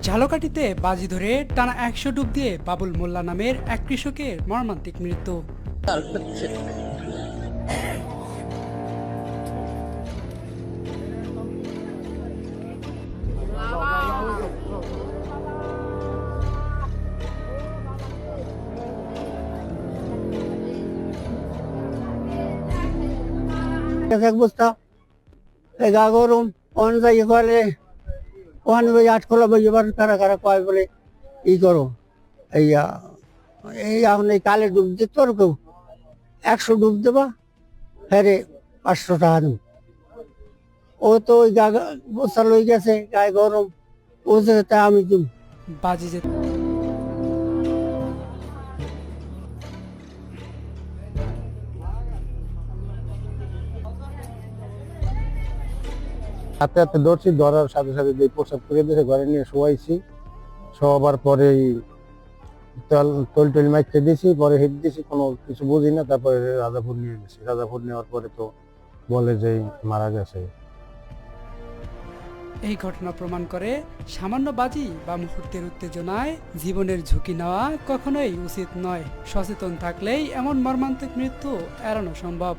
ঝালকাঠিতে বাজি ধরে টানা ১০০ ডুব দিয়ে বাবুল মোল্লা নামের এক কৃষকের মর্মান্তিক মৃত্যু। এক বস্তা গা গরম ওখানে যাই ফেলে ওখানে ওই আটখোলা বই এবার কারা কারা কয় বলে ই করো এই এই এখন এই কালে ডুব দিত আর কেউ 100 ডুব দেবা ফেরে 500 টাকা দেব। ও তো ওই গা বস্তা লই গেছে গায়ে গরম ও যে তা আমি দিব। বাজি যে হাতে হাতে ধরছি, ধরার সাথে সাথে যে প্রসাব করে দিয়েছে ঘরে নিয়ে শোয়াইছি। শোয়াবার পরেই তল টল মাইকে দিয়েছি, পরে হিট দিয়েছি, কোনো কিছু বুঝি না। তারপরে রাজাপুর নিয়ে গেছি। রাজাপুর নেওয়ার পরে তো বলে যে মারা গেছে। এই ঘটনা প্রমাণ করে সামান্য বাজি বা মুহূর্তের উত্তেজনায় জীবনের ঝুঁকি নেওয়া কখনোই উচিত নয়। সচেতন থাকলেই এমন মর্মান্তিক মৃত্যু এড়ানো সম্ভব।